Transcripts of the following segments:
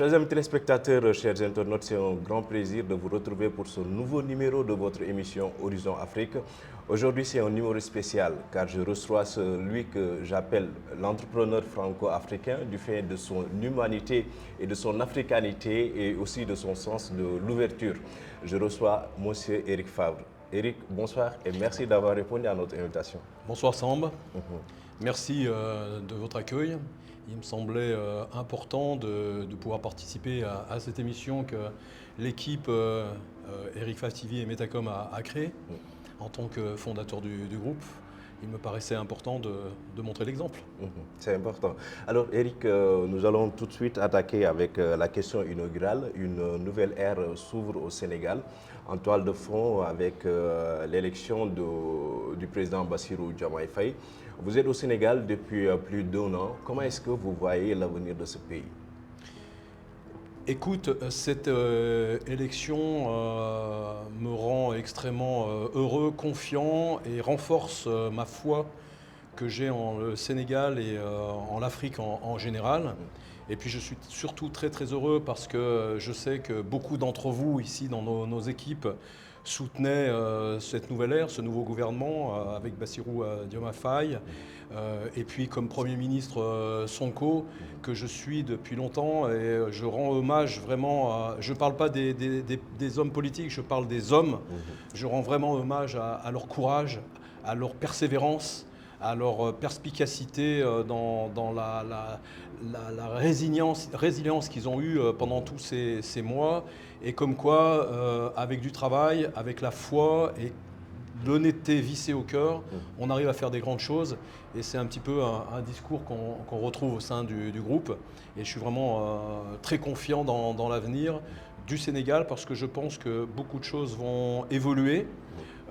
Chers amis téléspectateurs, chers internautes, c'est un grand plaisir de vous retrouver pour ce nouveau numéro de votre émission Horizon Afrique. Aujourd'hui, c'est un numéro spécial car je reçois celui que j'appelle l'entrepreneur franco-africain du fait de son humanité et de son africanité et aussi de son sens de l'ouverture. Je reçois monsieur Eric Favre. Eric, bonsoir et merci d'avoir répondu à notre invitation. Bonsoir Samba, merci de votre accueil. Il me semblait important de pouvoir participer à cette émission que l'équipe Eric Favre TV et Metacom a créée en tant que fondateur du groupe. Il me paraissait important de montrer l'exemple. C'est important. Alors Eric, nous allons tout de suite attaquer avec la question inaugurale. Une nouvelle ère s'ouvre au Sénégal en toile de fond avec l'élection du président Bassirou Diomaye Faye. Vous êtes au Sénégal depuis plus d'1 an. Comment est-ce que vous voyez l'avenir de ce pays? Écoute, cette élection me rend extrêmement heureux, confiant et renforce ma foi que j'ai en le Sénégal et en l'Afrique en général. Et puis je suis surtout très très heureux parce que je sais que beaucoup d'entre vous ici dans nos équipes soutenaient cette nouvelle ère, ce nouveau gouvernement avec Bassirou Diomaye Faye. Et puis comme Premier ministre Sonko, que je suis depuis longtemps, et je rends hommage vraiment, je ne parle pas des hommes politiques, je parle des hommes. Je rends vraiment hommage à leur courage, à leur persévérance, à leur perspicacité dans la résilience qu'ils ont eue pendant tous ces mois. Et comme quoi, avec du travail, avec la foi et l'honnêteté vissée au cœur, on arrive à faire des grandes choses. Et c'est un petit peu un discours qu'on retrouve au sein du groupe. Et je suis vraiment très confiant dans l'avenir du Sénégal parce que je pense que beaucoup de choses vont évoluer.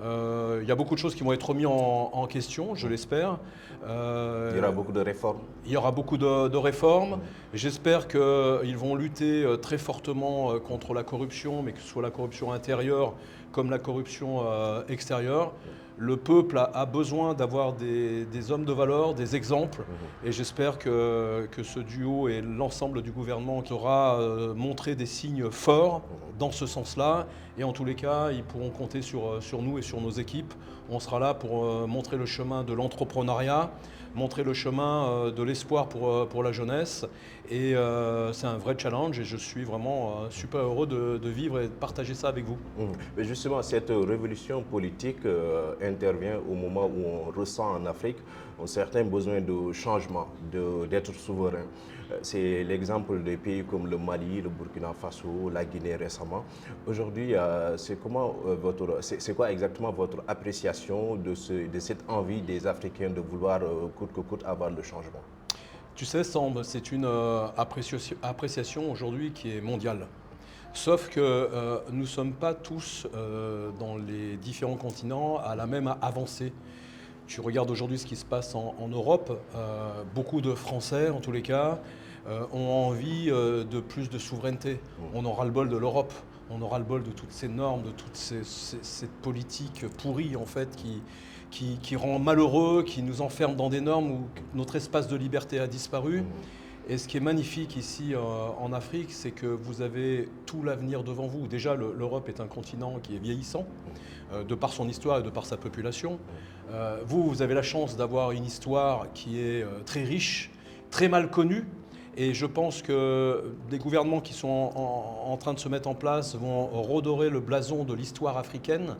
Il y a beaucoup de choses qui vont être remises en question, je l'espère. Il y aura beaucoup de réformes. Il y aura beaucoup de réformes. J'espère qu'ils vont lutter très fortement contre la corruption, mais que ce soit la corruption intérieure comme la corruption extérieure. Le peuple a besoin d'avoir des hommes de valeur, des exemples. Et j'espère que ce duo et l'ensemble du gouvernement aura montré des signes forts dans ce sens-là. Et en tous les cas, ils pourront compter sur nous et sur nos équipes. On sera là pour montrer le chemin de l'entrepreneuriat, montrer le chemin de l'espoir pour la jeunesse. Et c'est un vrai challenge et je suis vraiment super heureux de vivre et de partager ça avec vous. Mais justement, cette révolution politique intervient au moment où on ressent en Afrique un certain besoin de changement, d'être souverain. C'est l'exemple des pays comme le Mali, le Burkina Faso, la Guinée récemment. Aujourd'hui, c'est quoi exactement votre appréciation de cette envie des Africains de vouloir coûte que coûte avoir le changement? Tu sais, Samb, c'est une appréciation aujourd'hui qui est mondiale. Sauf que nous ne sommes pas tous dans les différents continents à la même avancée. Tu regardes aujourd'hui ce qui se passe en Europe, beaucoup de Français en tous les cas ont envie de plus de souveraineté. On aura le bol de l'Europe, on aura le bol de toutes ces normes, de toute cette politique pourrie en fait qui rend malheureux, qui nous enferme dans des normes où notre espace de liberté a disparu. Et ce qui est magnifique ici en Afrique, c'est que vous avez tout l'avenir devant vous. Déjà, l'Europe est un continent qui est vieillissant, de par son histoire et de par sa population. Vous avez la chance d'avoir une histoire qui est très riche, très mal connue. Et je pense que des gouvernements qui sont en train de se mettre en place vont redorer le blason de l'histoire africaine,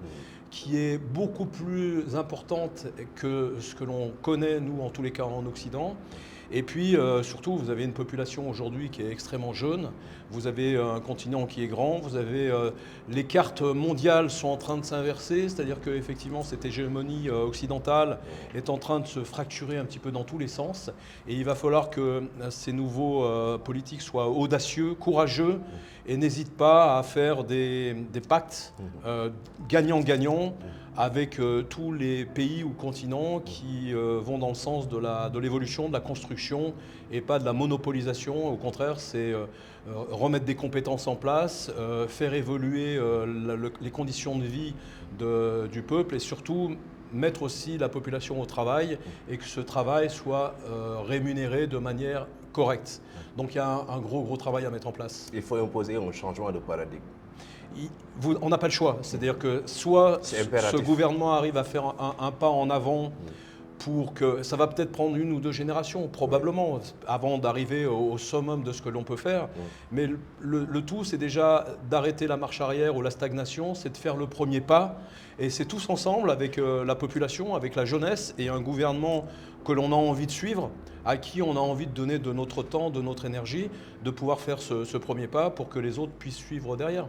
qui est beaucoup plus importante que ce que l'on connaît, nous, en tous les cas en Occident. Et puis, surtout, vous avez une population aujourd'hui qui est extrêmement jeune. Vous avez un continent qui est grand. Vous avez les cartes mondiales sont en train de s'inverser, c'est-à-dire qu'effectivement, cette hégémonie occidentale est en train de se fracturer un petit peu dans tous les sens. Et il va falloir que ces nouveaux politiques soient audacieux, courageux et n'hésitent pas à faire des pactes gagnant-gagnant avec tous les pays ou continents qui vont dans le sens de l'évolution, de la construction et pas de la monopolisation. Au contraire, c'est remettre des compétences en place, faire évoluer les conditions de vie du peuple et surtout mettre aussi la population au travail et que ce travail soit rémunéré de manière correcte. Donc il y a un gros travail à mettre en place. Il faut imposer un changement de paradigme. On n'a pas le choix. C'est-à-dire que soit C'est ce gouvernement arrive à faire un pas en avant pour que ça va peut-être prendre 1 ou 2 générations, probablement, avant d'arriver au summum de ce que l'on peut faire. Mais le tout, c'est déjà d'arrêter la marche arrière ou la stagnation, c'est de faire le premier pas. Et c'est tous ensemble, avec la population, avec la jeunesse et un gouvernement que l'on a envie de suivre, à qui on a envie de donner de notre temps, de notre énergie, de pouvoir faire ce premier pas pour que les autres puissent suivre derrière.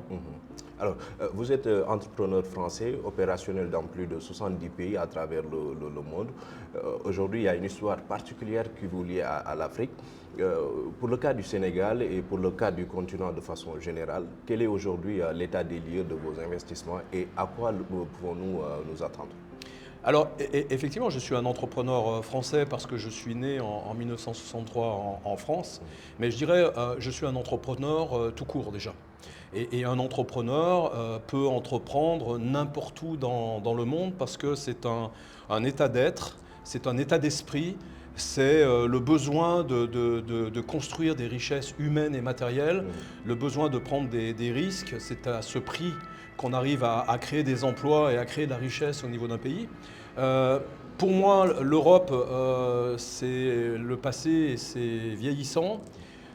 Alors, vous êtes entrepreneur français, opérationnel dans plus de 70 pays à travers le monde. Aujourd'hui, il y a une histoire particulière qui vous lie à l'Afrique. Pour le cas du Sénégal et pour le cas du continent de façon générale, quel est aujourd'hui l'état des lieux de vos investissements et à quoi pouvons-nous nous attendre? Alors, effectivement, je suis un entrepreneur français parce que je suis né en 1963 en France, mais je dirais je suis un entrepreneur tout court déjà. Et un entrepreneur peut entreprendre n'importe où dans le monde parce que c'est un état d'être, c'est un état d'esprit, c'est le besoin de construire des richesses humaines et matérielles, le besoin de prendre des risques, c'est à ce prix qu'on arrive à créer des emplois et à créer de la richesse au niveau d'un pays. Pour moi, l'Europe, c'est le passé et c'est vieillissant.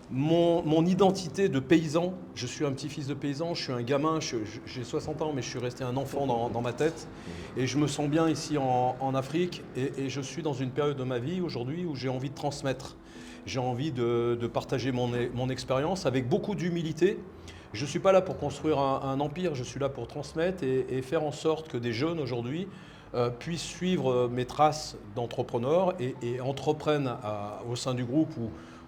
Mon identité de paysan, je suis un petit-fils de paysan, je suis un gamin, j'ai 60 ans mais je suis resté un enfant dans ma tête et je me sens bien ici en Afrique et je suis dans une période de ma vie aujourd'hui où j'ai envie de transmettre, j'ai envie de partager mon expérience avec beaucoup d'humilité. Je ne suis pas là pour construire un empire, je suis là pour transmettre et faire en sorte que des jeunes aujourd'hui puissent suivre mes traces d'entrepreneurs et entreprennent au sein du groupe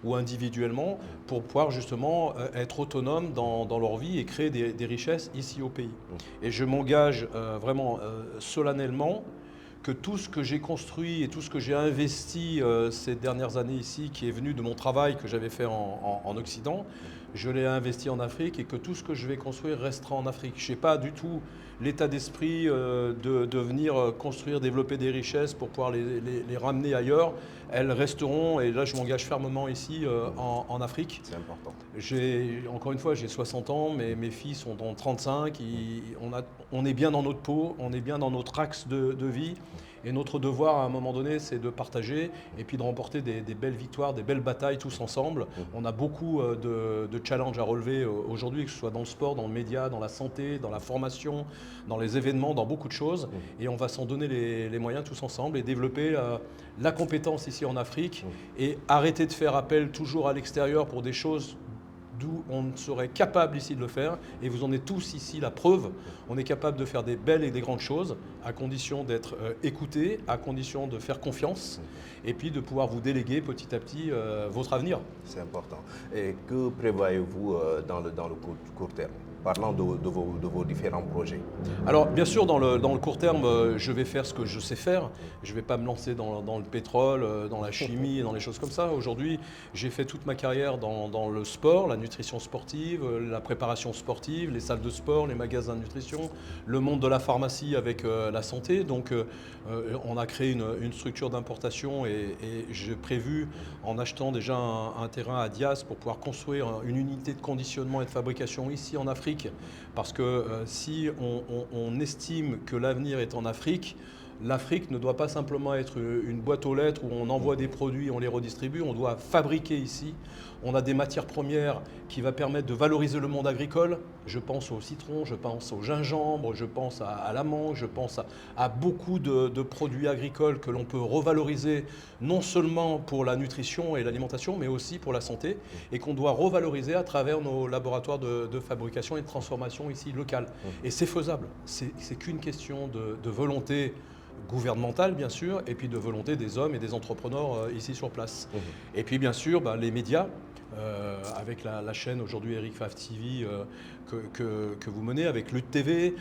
ou individuellement pour pouvoir justement être autonomes dans leur vie et créer des richesses ici au pays. Et je m'engage vraiment solennellement que tout ce que j'ai construit et tout ce que j'ai investi ces dernières années ici, qui est venu de mon travail que j'avais fait en Occident, je l'ai investi en Afrique et que tout ce que je vais construire restera en Afrique. Je n'ai pas du tout l'état d'esprit de venir construire, développer des richesses pour pouvoir les ramener ailleurs. Elles resteront, et là je m'engage fermement ici en Afrique. C'est important. Encore une fois, j'ai 60 ans, mais mes filles sont dans 35. On est bien dans notre peau, on est bien dans notre axe de vie. Et notre devoir à un moment donné, c'est de partager et puis de remporter des belles victoires, des belles batailles tous ensemble. On a beaucoup de challenges à relever aujourd'hui, que ce soit dans le sport, dans le média, dans la santé, dans la formation, dans les événements, dans beaucoup de choses. Et on va s'en donner les moyens tous ensemble et développer la compétence ici en Afrique et arrêter de faire appel toujours à l'extérieur pour des choses d'où on serait capable ici de le faire, et vous en êtes tous ici la preuve. On est capable de faire des belles et des grandes choses, à condition d'être écouté, à condition de faire confiance, et puis de pouvoir vous déléguer petit à petit votre avenir. C'est important. Et que prévoyez-vous dans le court terme? Parlant de vos différents projets. Alors bien sûr, dans le court terme, je vais faire ce que je sais faire. Je ne vais pas me lancer dans le pétrole, dans la chimie et dans les choses comme ça. Aujourd'hui, j'ai fait toute ma carrière dans le sport, la nutrition sportive, la préparation sportive, les salles de sport, les magasins de nutrition, le monde de la pharmacie avec la santé. Donc on a créé une structure d'importation et j'ai prévu, en achetant déjà un terrain à Dias, pour pouvoir construire une unité de conditionnement et de fabrication ici en Afrique. Parce que si on estime que l'avenir est en Afrique, l'Afrique ne doit pas simplement être une boîte aux lettres où on envoie des produits, on les redistribue, on doit fabriquer ici. On a des matières premières qui vont permettre de valoriser le monde agricole. Je pense au citron, je pense au gingembre, je pense à la mangue, je pense à beaucoup de produits agricoles que l'on peut revaloriser non seulement pour la nutrition et l'alimentation, mais aussi pour la santé, et qu'on doit revaloriser à travers nos laboratoires de fabrication et de transformation ici locales. Et c'est faisable, c'est qu'une question de volonté gouvernementale bien sûr, et puis de volonté des hommes et des entrepreneurs ici sur place. Et puis bien sûr les médias, avec la chaîne aujourd'hui Eric Favre TV que vous menez, avec Lutte TV,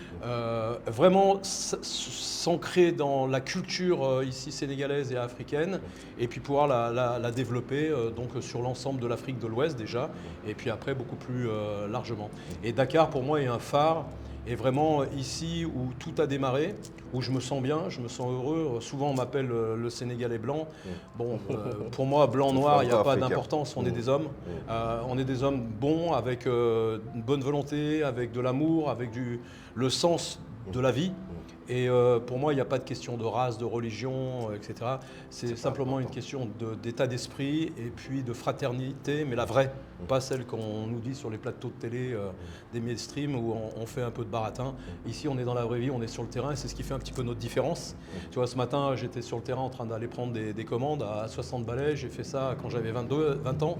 vraiment s'ancrer dans la culture ici sénégalaise et africaine, et puis pouvoir la développer donc sur l'ensemble de l'Afrique de l'Ouest déjà, et puis après beaucoup plus largement. Et Dakar pour moi est un phare Et vraiment ici où tout a démarré, où je me sens bien, je me sens heureux. Souvent on m'appelle le Sénégalais blanc. Bon, pour moi, blanc-noir, il n'y a pas d'importance. On est des hommes. On est des hommes bons, avec une bonne volonté, avec de l'amour, avec le sens de la vie. Et pour moi, il n'y a pas de question de race, de religion, etc. C'est simplement une question d'état d'esprit et puis de fraternité, mais la vraie, pas celle qu'on nous dit sur les plateaux de télé des mainstream où on fait un peu de baratin. Ici, on est dans la vraie vie, on est sur le terrain et c'est ce qui fait un petit peu notre différence. Tu vois, ce matin, j'étais sur le terrain en train d'aller prendre des commandes à 60 balais. J'ai fait ça quand j'avais 20 ans.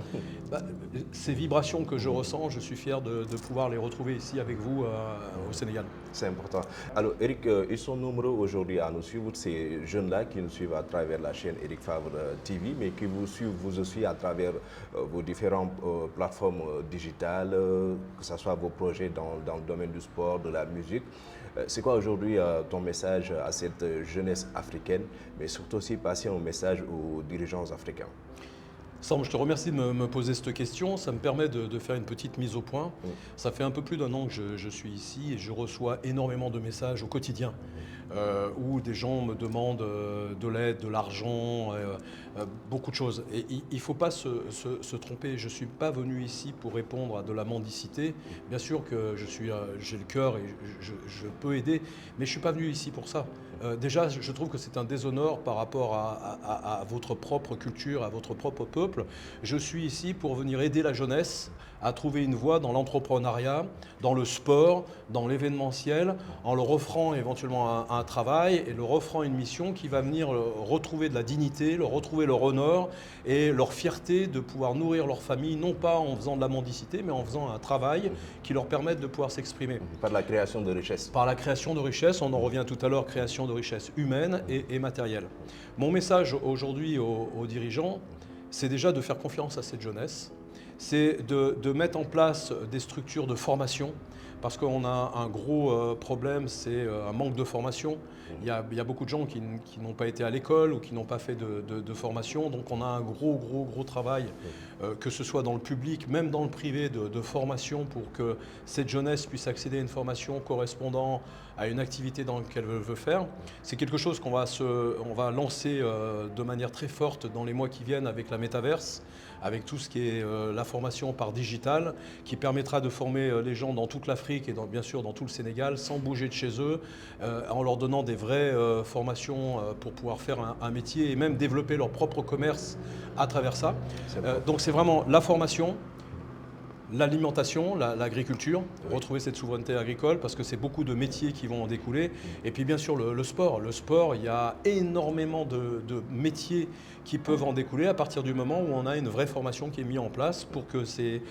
Ces vibrations que je ressens, je suis fier de pouvoir les retrouver ici avec vous au Sénégal. C'est important. Alors, Eric, ils sont nombreux aujourd'hui à nous suivre, ces jeunes-là qui nous suivent à travers la chaîne Eric Favre TV, mais qui vous suivent vous aussi à travers vos différentes plateformes digitales, que ce soit vos projets dans le domaine du sport, de la musique. C'est quoi aujourd'hui ton message à cette jeunesse africaine, mais surtout aussi passer un message aux dirigeants africains? Sam, je te remercie de me poser cette question. Ça me permet de faire une petite mise au point. Ça fait un peu plus d'1 an que je suis ici et je reçois énormément de messages au quotidien où des gens me demandent de l'aide, de l'argent, beaucoup de choses. Et il ne faut pas se tromper. Je ne suis pas venu ici pour répondre à de la mendicité. Bien sûr que j'ai le cœur et je peux aider, mais je ne suis pas venu ici pour ça. Déjà, je trouve que c'est un déshonneur par rapport à votre propre culture, à votre propre peuple. Je suis ici pour venir aider la jeunesse à trouver une voie dans l'entrepreneuriat, dans le sport, dans l'événementiel, en leur offrant éventuellement un travail et leur offrant une mission qui va venir retrouver de la dignité, leur retrouver leur honneur et leur fierté de pouvoir nourrir leur famille, non pas en faisant de la mendicité, mais en faisant un travail qui leur permette de pouvoir s'exprimer. Par la création de richesses. Par la création de richesses, on en revient tout à l'heure, création de richesses humaines et matérielles. Mon message aujourd'hui aux dirigeants, c'est déjà de faire confiance à cette jeunesse, c'est de mettre en place des structures de formation, parce qu'on a un gros problème, c'est un manque de formation. Il y a beaucoup de gens qui n'ont pas été à l'école ou qui n'ont pas fait de formation, donc on a un gros travail, que ce soit dans le public, même dans le privé, de formation pour que cette jeunesse puisse accéder à une formation correspondant à une activité dans laquelle elle veut faire. C'est quelque chose qu'on va lancer de manière très forte dans les mois qui viennent avec la métaverse, avec tout ce qui est la formation par digital, qui permettra de former les gens dans toute l'Afrique et bien sûr dans tout le Sénégal, sans bouger de chez eux, en leur donnant des vraies formations pour pouvoir faire un métier et même développer leur propre commerce à travers ça. Donc c'est vraiment la formation, l'alimentation, l'agriculture, retrouver cette souveraineté agricole parce que c'est beaucoup de métiers qui vont en découler. Et puis bien sûr le sport. Le sport, il y a énormément de métiers qui peuvent en découler à partir du moment où on a une vraie formation qui est mise en place pour que ces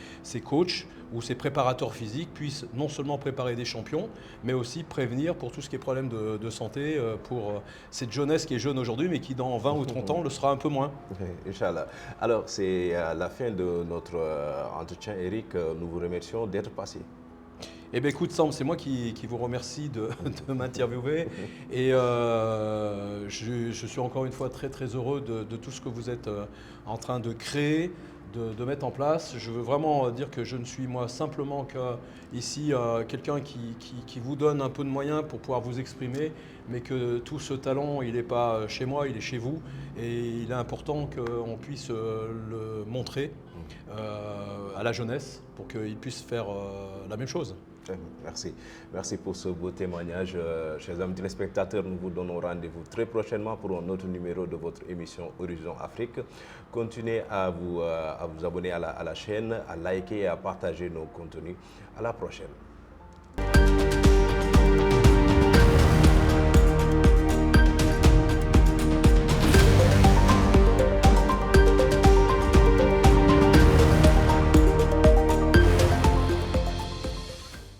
coachs ou ces préparateurs physiques puissent non seulement préparer des champions, mais aussi prévenir pour tout ce qui est problème de santé pour cette jeunesse qui est jeune aujourd'hui, mais qui dans 20 ou 30 ans le sera un peu moins. Inch'Allah. Alors c'est la fin de notre entretien, Eric. Nous vous remercions d'être passé. Eh bien écoute Sam, c'est moi qui vous remercie de m'interviewer et je suis encore une fois très heureux de tout ce que vous êtes en train de créer, de mettre en place. Je veux vraiment dire que je ne suis moi simplement qu'ici quelqu'un qui vous donne un peu de moyens pour pouvoir vous exprimer, mais que tout ce talent, il n'est pas chez moi, il est chez vous et il est important qu'on puisse le montrer à la jeunesse pour qu'ils puissent faire la même chose. Merci. Merci pour ce beau témoignage. Chers amis téléspectateurs, nous vous donnons rendez-vous très prochainement pour un autre numéro de votre émission Horizon Afrique. Continuez à vous abonner à la chaîne, à liker et à partager nos contenus. À la prochaine.